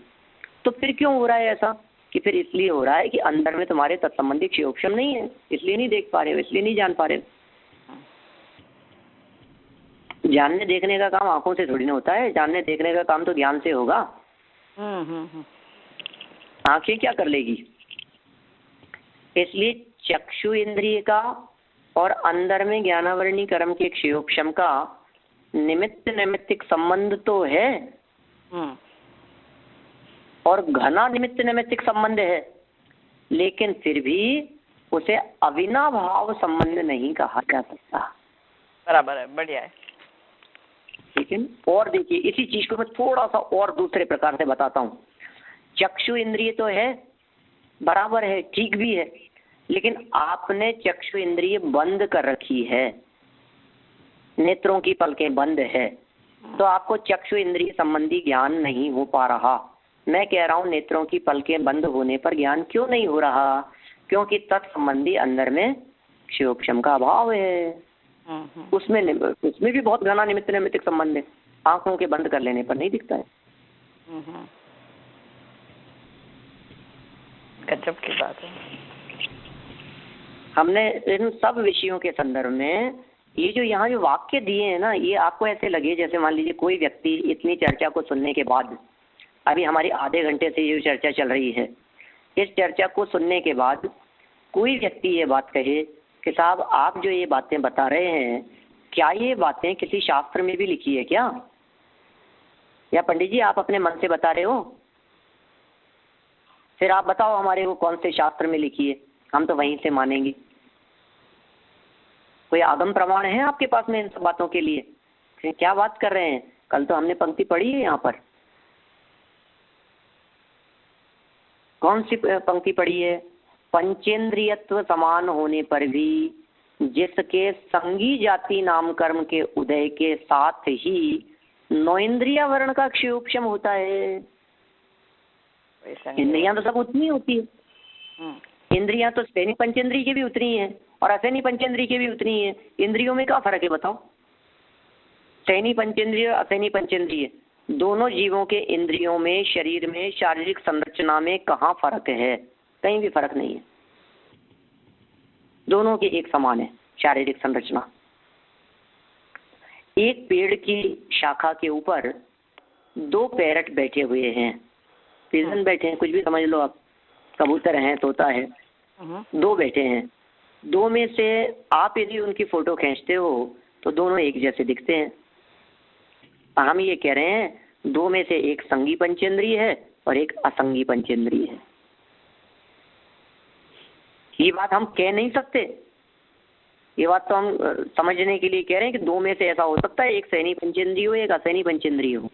तो फिर क्यों हो रहा है ऐसा? कि फिर इसलिए हो रहा है कि अंदर में तुम्हारे तत्संबंधी क्षयोपशम नहीं है, इसलिए नहीं देख पा रहे हो, इसलिए नहीं जान पा रहे हो। जानने देखने का काम आंखों से थोड़ी ना होता है, जानने देखने का काम तो ज्ञान से होगा। आंखें क्या कर लेगी? इसलिए चक्षु इंद्रिय का और अंदर में ज्ञानावरणी कर्म के क्षयोपशम का निमित्त नैमित्तिक संबंध तो है और घना निमित्त नैमित्तिक संबंध है। लेकिन फिर भी उसे अविनाभाव संबंध नहीं कहा जा सकता। बराबर है, बढ़िया है। लेकिन और देखिए, इसी चीज को मैं थोड़ा सा और दूसरे प्रकार से बताता हूँ। चक्षु इंद्रिय तो है, बराबर है, ठीक भी है, लेकिन आपने चक्षु इंद्रिय बंद कर रखी है, नेत्रों की पलकें बंद है, तो आपको चक्षु इंद्रिय संबंधी ज्ञान नहीं हो पा रहा। मैं कह रहा हूँ नेत्रों की पलकें बंद होने पर ज्ञान क्यों नहीं हो रहा? क्योंकि तत्संबंधी अंदर में क्षयोक्षम का अभाव है। उसमें भी बहुत घना निमित्त नैमित्तिक संबंध है, आंखों के बंद कर लेने पर नहीं दिखता है। गजब की बात है। हमने इन सब विषयों के संदर्भ में ये जो यहाँ जो वाक्य दिए हैं ना, ये आपको ऐसे लगे जैसे मान लीजिए कोई व्यक्ति इतनी चर्चा को सुनने के बाद, अभी हमारी आधे घंटे से ये चर्चा चल रही है, इस चर्चा को सुनने के बाद कोई व्यक्ति ये बात कहे कि साहब आप जो ये बातें बता रहे हैं, क्या ये बातें किसी शास्त्र में भी लिखी है क्या? या पंडित जी आप अपने मन से बता रहे हो? फिर आप बताओ हमारे को कौन से शास्त्र में लिखी है, हम तो वहीं से मानेंगे। कोई आगम प्रमाण है आपके पास में इन सब बातों के लिए? फिर क्या बात कर रहे हैं? कल तो हमने पंक्ति पढ़ी है यहाँ पर, कौन सी पंक्ति पढ़ी है? पंचेंद्रियत्व समान होने पर भी जिसके संगी जाति नाम कर्म के उदय के साथ ही नौइंद्रिया वर्ण का क्षयोपशम होता है। इंद्रियां तो सब उतनी होती है, इंद्रियां तो सैनी पंचेंद्रिय की भी उतनी है और असैनी पंचेंद्रिय की भी उतनी है। इंद्रियों में क्या फर्क है बताओ? सैनी पंचेंद्रिय, असैनी पंचेंद्रिय, दोनों जीवों के इंद्रियों में, शरीर में, शारीरिक संरचना में कहाँ फर्क है? कहीं भी फर्क नहीं है, दोनों के एक समान है शारीरिक संरचना। एक पेड़ की शाखा के ऊपर दो पैरट बैठे हुए हैं, पिजन बैठे हैं, कुछ भी समझ लो आप, कबूतर हैं, तोता है, दो बैठे हैं। दो में से आप यदि उनकी फोटो खींचते हो तो दोनों एक जैसे दिखते हैं। हम ये कह रहे हैं दो में से एक संगी पंचेंद्रिय है और एक असंगी पंचेंद्रिय है। ये बात हम कह नहीं सकते, ये बात तो हम समझने के लिए कह रहे हैं कि दो में से ऐसा हो सकता है, एक सैनी पंचेंद्रिय हो, एक असैनी पंचेंद्रिय हो,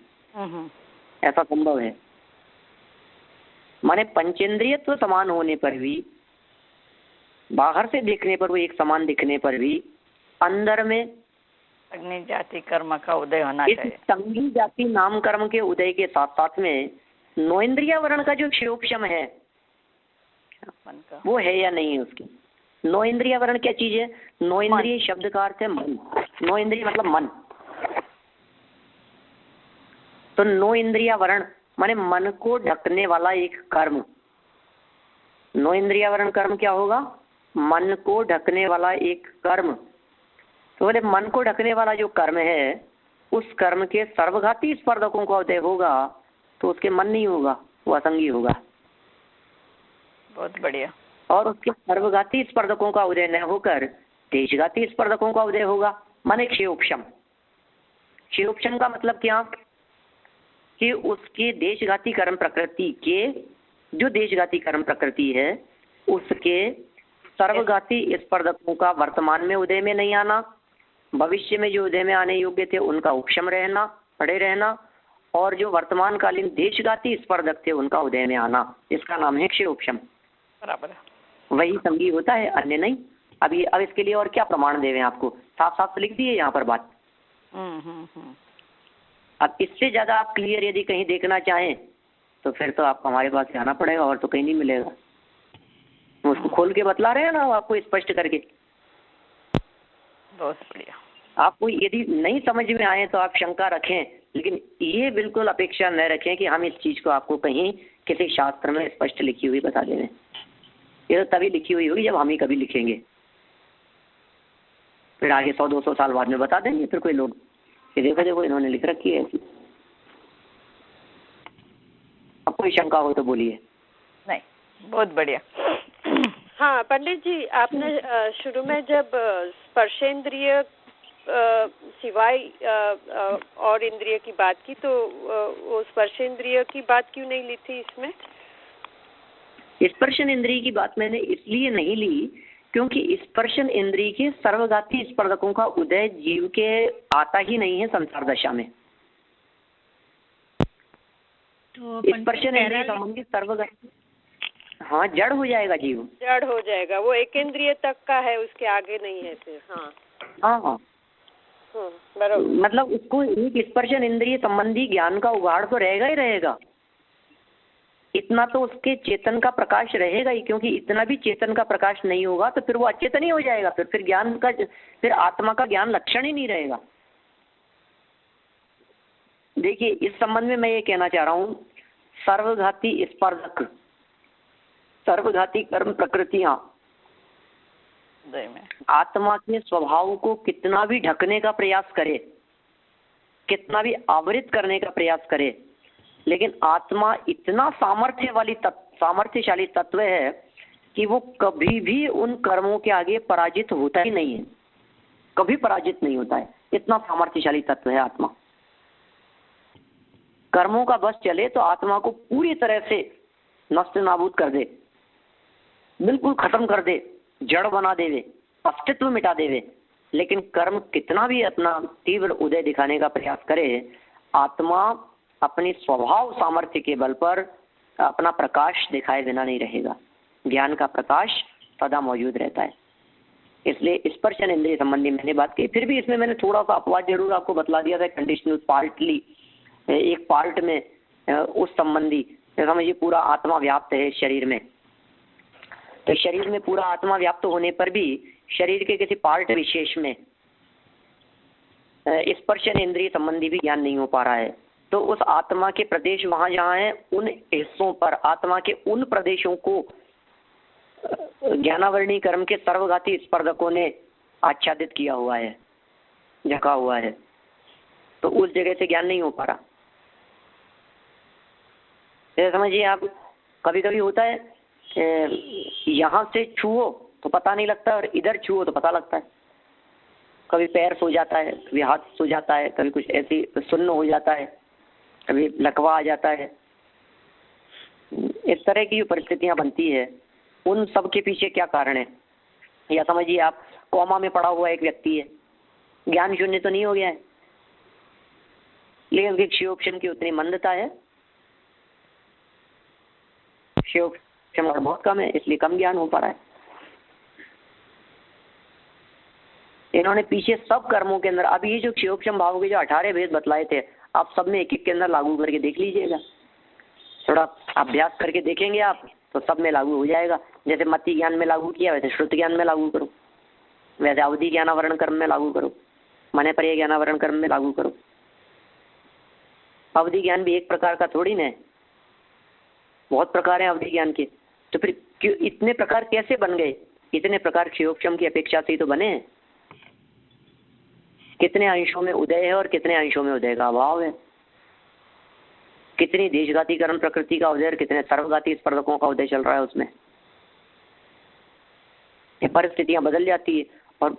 ऐसा संभव है। माने पंचेंद्रियत्व समान होने पर भी, बाहर से देखने पर वो एक समान दिखने पर भी, अंदर में अग्नि जाति कर्म का उदय होना चाहिए। इस संगी जाति नाम कर्म के उदय के साथ साथ में नौइंद्रिया वर्ण का जो क्षयोपशम है वो है या नहीं है उसकी? नौ इंद्रिय वर्ण क्या चीज है? नौ इंद्रिय शब्द का अर्थ है मन, नौ इंद्रिय मतलब मन। तो नौ इंद्रिय वर्ण माने मन को ढकने वाला एक कर्म। नौ इंद्रिय वर्ण कर्म क्या होगा? मन को ढकने वाला एक कर्म। तो बोले मन को ढकने वाला जो कर्म है, उस कर्म के सर्वघाती स्पर्धकों का उदय होगा तो उसके मन नहीं होगा, वो असंगी होगा। बहुत बढ़िया। और उसके सर्वघाती स्पर्धकों का उदय न होकर देशघाती स्पर्धकों का उदय होगा, माने क्षयोपशम। क्षयोपशम का मतलब क्या? कि उसके देशघाती कर्म प्रकृति के, जो देशघाती कर्म प्रकृति है उसके सर्वघाती स्पर्धकों का वर्तमान में उदय में नहीं आना, भविष्य में जो उदय में आने योग्य थे उनका उपशम रहना, पड़े रहना, और जो वर्तमानकालीन देशघाती स्पर्धक थे उनका उदय में आना, इसका नाम है क्षयोपशम। बराबर, वही संगी होता है, अन्य नहीं। अभी अब इसके लिए और क्या प्रमाण देवें आपको? साफ साफ लिख दिए यहाँ पर बात। अब इससे ज्यादा आप क्लियर यदि कहीं देखना चाहें तो फिर तो आपको हमारे पास आना पड़ेगा, और तो कहीं नहीं मिलेगा। हम उसको खोल के बतला रहे हैं ना आपको, स्पष्ट करके। बहुत बढ़िया। आपको यदि नहीं समझ में आए तो आप शंका रखें, लेकिन ये बिल्कुल अपेक्षा न रखें कि हम इस चीज को आपको कहीं किसी शास्त्र में स्पष्ट लिखी हुई बता दें। ये तो तभी लिखी हुई होगी जब हम ही कभी लिखेंगे, फिर आगे 100-200 साल बाद में बता देंगे फिर कोई लोग कि देखो देखो इन्होंने लिख रखी है ऐसी। अब कोई शंका हो तो बोलिए। नहीं, बहुत बढ़िया। हाँ पंडित जी, आपने शुरू में जब स्पर्शेंद्रिय सिवाय और इंद्रिय की बात की, तो वो स्पर्शेंद्रिय की बात क्यों नहीं ली थी इसमें? स्पर्शन इंद्रिय की बात मैंने इसलिए नहीं ली क्योंकि स्पर्शन इंद्रिय के सर्वघाती स्पर्धकों का उदय जीव के आता ही नहीं है संसार दशा में। तो स्पर्शन इंद्रिय संबंधी सर्वघाती, हाँ, जड़ हो जाएगा जीव, जड़ हो जाएगा। वो एक इंद्रिय तक का है, उसके आगे नहीं है फिर। हाँ हाँ, बराबर। मतलब उसको एक स्पर्शन इंद्रिय संबंधी ज्ञान का उगाड़ तो रहेगा ही रहेगा, इतना तो उसके चेतन का प्रकाश रहेगा ही, क्योंकि इतना भी चेतन का प्रकाश नहीं होगा तो फिर वो अचेतन ही हो जाएगा, फिर ज्ञान का, फिर आत्मा का ज्ञान लक्षण ही नहीं रहेगा। देखिए, इस संबंध में मैं ये कहना चाह रहा हूँ, सर्वघाती स्पर्धक, सर्वघाती कर्म प्रकृतियां आत्मा के स्वभाव को कितना भी ढकने का प्रयास करे, कितना भी आवृत करने का प्रयास करे, लेकिन आत्मा इतना सामर्थ्यशाली तत्व है कि वो कभी भी उन कर्मों के आगे पराजित होता ही नहीं है, कभी पराजित नहीं होता है। इतना सामर्थ्यशाली तत्व है आत्मा। कर्मों का बस चले तो आत्मा को पूरी तरह से नष्ट नाबूद कर दे, बिल्कुल खत्म कर दे, जड़ बना देवे, अस्तित्व मिटा देवे। लेकिन कर्म कितना भी अपना तीव्र उदय दिखाने का प्रयास करे, आत्मा अपनी स्वभाव सामर्थ्य के बल पर अपना प्रकाश दिखाए बिना नहीं रहेगा। ज्ञान का प्रकाश सदा मौजूद रहता है। इसलिए स्पर्शन इंद्रिय संबंधी मैंने बात की। फिर भी इसमें मैंने थोड़ा सा अपवाद जरूर आपको बतला दिया था, कंडीशनल, पार्टली, एक पार्ट में उस संबंधी, समझिए पूरा आत्मा व्याप्त है शरीर में, तो शरीर में पूरा आत्मा व्याप्त होने पर भी शरीर के किसी पार्ट विशेष में स्पर्शन इंद्रिय संबंधी भी ज्ञान नहीं हो पा रहा है। तो उस आत्मा के प्रदेश वहां जहाँ है, उन हिस्सों पर, आत्मा के उन प्रदेशों को ज्ञानावरणी कर्म के सर्वघाती स्पर्धकों ने आच्छादित किया हुआ है, ढका हुआ है, तो उस जगह से ज्ञान नहीं हो पा रहा। जैसे समझिए आप, कभी कभी होता है यहाँ से छुओ तो पता नहीं लगता और इधर छुओ तो पता लगता है। कभी पैर सो जाता है, कभी हाथ सो जाता है, कभी कुछ ऐसी सुन्न हो जाता है, कभी लकवा आ जाता है। इस तरह की परिस्थितियां बनती है, उन सब के पीछे क्या कारण है? या समझिए आप, कोमा में पड़ा हुआ एक व्यक्ति है, ज्ञान शून्य तो नहीं हो गया है, लेकिन उसकी क्षयोक्षम की उतनी मंदता है, क्षयोक्षम बहुत कम है, इसलिए कम ज्ञान हो पा रहा है। इन्होंने पीछे सब कर्मों के अंदर, अब ये जो क्षयोक्षम भाव के जो 18 भेद बतलाए थे, आप सब में एक एक के अंदर लागू करके देख लीजिएगा। थोड़ा अभ्यास करके देखेंगे आप तो सब में लागू हो जाएगा। जैसे मति ज्ञान में लागू किया, वैसे श्रुत ज्ञान में लागू करो, वैसे अवधि ज्ञानावरण कर्म में लागू करो, मने पर ज्ञानावरण कर्म में लागू करो। अवधि ज्ञान भी एक प्रकार का थोड़ी ना, बहुत प्रकार है अवधि ज्ञान के। तो फिर क्यों इतने प्रकार कैसे बन गए? इतने प्रकार क्षयोक्षम की अपेक्षा से ही तो बने हैं। कितने अंशों में उदय है और कितने अंशों में उदय का अभाव है, कितनी देशघाती कर्म प्रकृति का उदय और कितने सर्वघाती स्पर्धकों का उदय चल रहा है उसमें। ये परिस्थितियां बदल जाती है। और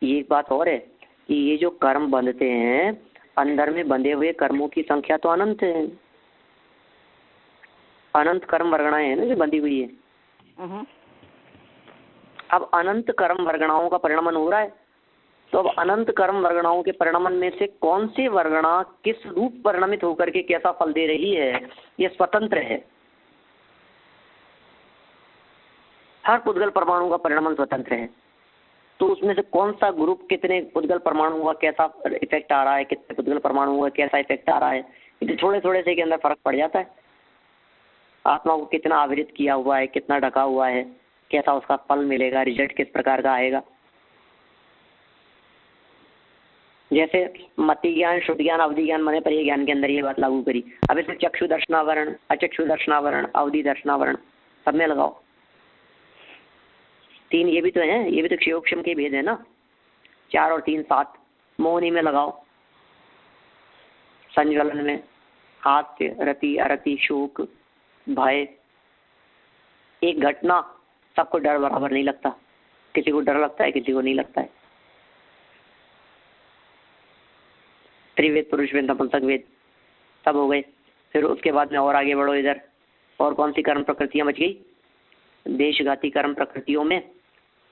ये एक बात और है कि ये जो कर्म बंधते हैं, अंदर में बंधे हुए कर्मों की संख्या तो अनंत है, अनंत कर्म वर्गणाएं है ना जो बंधी हुई है। अब अनंत कर्म वर्गणाओं का परिणमन हो रहा है, तो अब अनंत कर्म वर्गणाओं के परिणमन में से कौन सी वर्गणा किस रूप परिणमित होकर के कैसा फल दे रही है, ये स्वतंत्र है। हर पुद्गल परमाणु का परिणमन स्वतंत्र है, तो उसमें से कौन सा ग्रुप कितने पुद्गल परमाणु का कैसा इफेक्ट आ रहा है, कितने पुद्गल परमाणु का कैसा इफेक्ट आ रहा है, तो थोड़े थोड़े से के अंदर फर्क पड़ जाता है। आत्मा को कितना आवृत किया हुआ है, कितना ढका हुआ है, कैसा उसका फल मिलेगा, रिजल्ट किस प्रकार का आएगा। जैसे मति ज्ञान, शुद्ध ज्ञान, अवधि ज्ञान, मने पर ज्ञान के अंदर ये बात लागू करी। अब इसे चक्षु दर्शनावरण, अचक्षु दर्शनावरण, अवधि दर्शनावरण सब में लगाओ। तीन ये भी तो है, ये भी तो क्षयोक्षम के भेद है ना। 4 और 3 7। मोहनी में लगाओ, संज्वलन में, हास्य, रति, अरति, शोक, भय। एक घटना सबको डर बराबर नहीं लगता, किसी को डर लगता है, किसी को नहीं लगता है। त्रिवेद, पुरुष वेद, नपुंसक वेद सब हो गए। फिर उसके बाद में और आगे बढ़ो, इधर और कौन सी कर्म प्रकृतियां बच गई? देशघाती कर्म प्रकृतियों में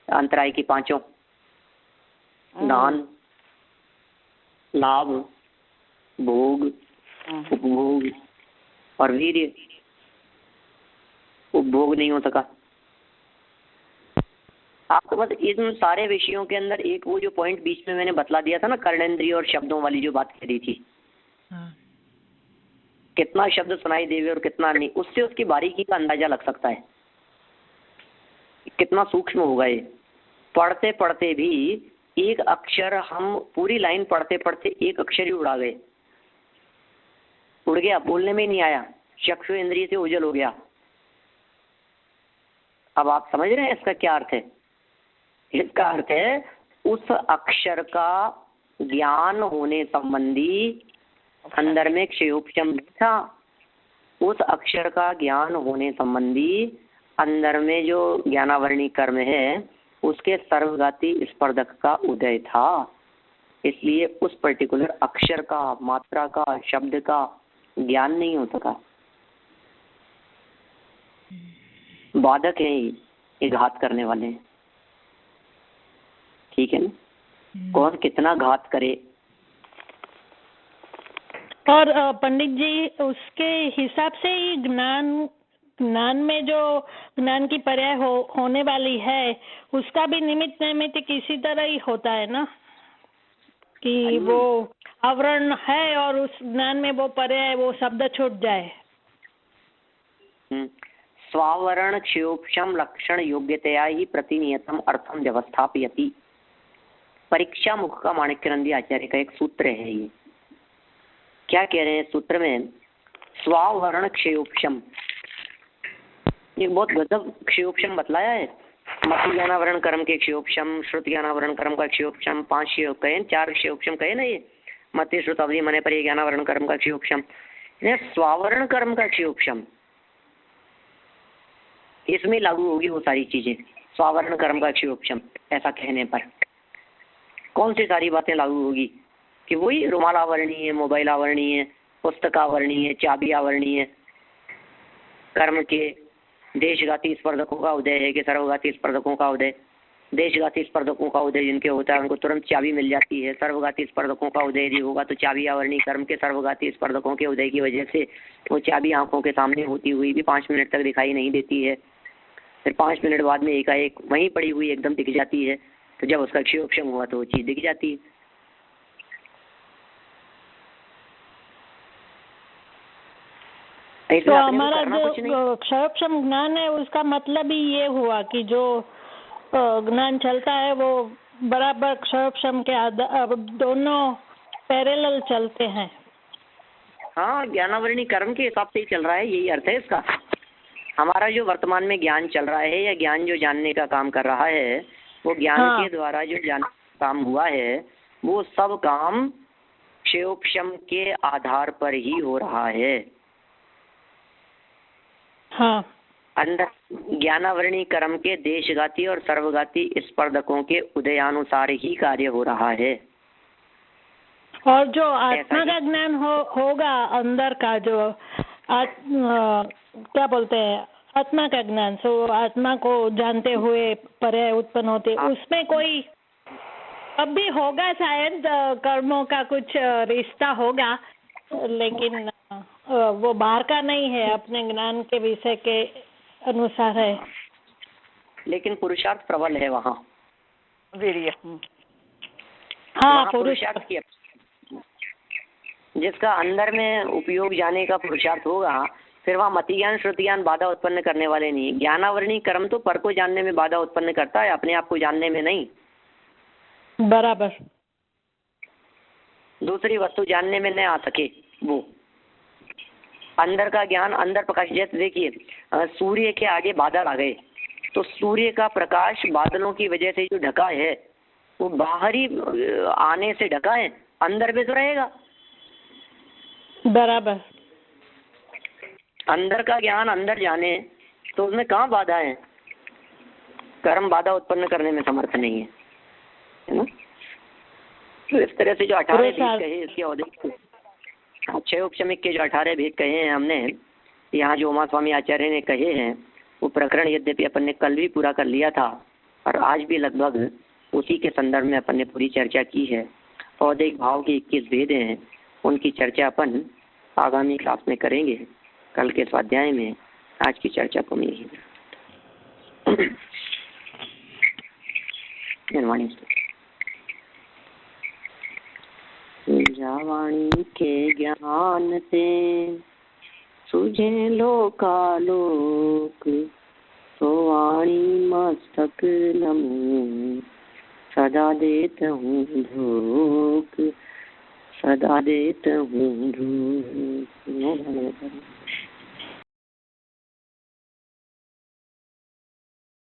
अंतराय की पांचों: दान, लाभ, भोग, उपभोग और वीर्य। उपभोग नहीं हो सका। आपको बस इन सारे विषयों के अंदर एक वो जो पॉइंट बीच में मैंने बतला दिया था ना, कर्णेंद्रिय और शब्दों वाली जो बात करी थी, कितना शब्द सुनाई देवे और कितना नहीं, उससे उसकी बारीकी का अंदाजा लग सकता है कितना सूक्ष्म होगा ये। पढ़ते पढ़ते भी एक अक्षर, हम पूरी लाइन पढ़ते पढ़ते एक अक्षर ही उड़ा गए, उड़ गया, बोलने में ही नहीं आया, चक्षु इंद्रिय से ओझल हो गया। अब आप समझ रहे हैं इसका क्या अर्थ है? इसका अर्थ है उस अक्षर का ज्ञान होने संबंधी अंदर में क्षयोपशम था। उस अक्षर का ज्ञान होने संबंधी अंदर में जो ज्ञानावरणी कर्म है उसके सर्वघाती स्पर्धक का उदय था। इसलिए उस पर्टिकुलर अक्षर का, मात्रा का, शब्द का ज्ञान नहीं हो सका। बाधक है ये घात करने वाले हैं। ठीक है ना? कौन कितना घात करे। और पंडित जी, उसके हिसाब से ही ज्ञान में जो ज्ञान की पर्याय होने वाली है उसका भी निमित्त नैमित्त किसी तरह ही होता है ना, कि वो आवरण है और उस ज्ञान में वो पर्याय, वो शब्द छूट जाए। स्वावरण क्षयोपशम लक्षण योग्यतया ही प्रतिनियतम अर्थम व्यवस्थापयति। परीक्षा मुख का माणिक्यनंदी आचार्य का एक सूत्र है। ये क्या कह रहे हैं सूत्र में? स्वावरण क्षयोपशम, ये बहुत गजब क्षयोपशम बतलाया है। मत ज्ञानावरण कर्म के क्षयोपशम, श्रुत ज्ञानावरण कर्म का क्षयोपशम, 5 क्षयोग कहे, 4 क्षयोपशम कहे ना ये, मत श्रुत अवधि मने पर ज्ञानावरण कर्म का क्षयोपशम, स्वावरण कर्म का क्षयोपशम, इसमें लागू होगी वो सारी चीजें। स्वावरण कर्म का क्षयोपशम ऐसा कहने पर कौन सी सारी बातें लागू होगी? कि वही रुमाल आवरणीय है, मोबाइल आवरणीय है, पुस्तक आवरणीय है, चाबी आवरणीय है, कर्म के देशघाती स्पर्धकों का उदय है कि सर्वघाती स्पर्धकों का उदय। देशघाती स्पर्धकों का उदय जिनके होता है उनको तुरंत चाबी मिल जाती है। सर्वघाती स्पर्धकों का उदय यदि होगा तो चाबी आवरणीय कर्म के सर्वघाती स्पर्धकों के उदय की वजह से वो चाबी आंखों के सामने होती हुई भी 5 मिनट तक दिखाई नहीं देती है। फिर 5 मिनट बाद में एकाएक वहीं पड़ी हुई एकदम दिख जाती है। तो जब उसका क्षयोपशम हुआ तो वो चीज दिख जाती है। तो हमारा जो क्षयोपशम ज्ञान है उसका मतलब ही ये हुआ कि जो ज्ञान चलता है वो बराबर क्षयोपशम के दोनों पैरेलल चलते हैं। हाँ, ज्ञानावरणी कर्म के हिसाब से ही चल रहा है, यही अर्थ है इसका। हमारा जो वर्तमान में ज्ञान चल रहा है या ज्ञान जो जानने का काम कर रहा है वो ज्ञान के द्वारा जो जानने का काम हुआ है वो सब काम क्षयोपशम के आधार पर ही हो रहा है। हाँ, अंदर ज्ञानावरणी कर्म के देशघाती और सर्वघाती स्पर्धकों के उदयानुसार ही कार्य हो रहा है। और जो आत्मा का ज्ञान होगा अंदर का, जो क्या बोलते हैं आत्मा का ज्ञान, सो आत्मा को जानते हुए पर्याय उत्पन्न होते, उसमें कोई अब भी होगा शायद कर्मों का कुछ रिश्ता होगा, लेकिन वो बाहर का नहीं है, अपने ज्ञान के विषय के अनुसार है। लेकिन पुरुषार्थ प्रबल है वहाँ। वीर्य। हाँ, पुरुषार्थ की जिसका अंदर में उपयोग जाने का पुरुषार्थ होगा, फिर वहाँ मति ज्ञान श्रुति ज्ञान बाधा उत्पन्न करने वाले नहीं। ज्ञानावरणी कर्म तो पर को जानने में बाधा उत्पन्न करता है, अपने आप को जानने में नहीं। बराबर। दूसरी वस्तु जानने में न आ सके वो अंदर का ज्ञान, अंदर प्रकाश। जैसे देखिए सूर्य के आगे बादल आ गए तो सूर्य का प्रकाश बादलों की वजह से जो ढका है वो बाहरी आने से ढका है, अंदर भी तो रहेगा। बराबर। अंदर का ज्ञान अंदर जाने तो उसमें कहाँ बाधा है? कर्म बाधा उत्पन्न करने में समर्थ नहीं है ना। तो इस तरह से जो 18 भेद कहे इसके क्षयोपशमिक के जो 18 भेद कहे हैं हमने, यहाँ जो उमा स्वामी आचार्य ने कहे हैं वो प्रकरण यद्यपि अपन ने कल भी पूरा कर लिया था और आज भी लगभग उसी के संदर्भ में अपन ने पूरी चर्चा की है। औदैहिक भाव के 21 भेद हैं, उनकी चर्चा अपन आगामी क्लास में करेंगे, कल के स्वाध्याय में। आज की चर्चा को यही जावाणी के ज्ञान से सुझे लोकालोक, तो वाणी मस्तक नमो सदा देत हूँ धूप, सदा देत हूँ धूप।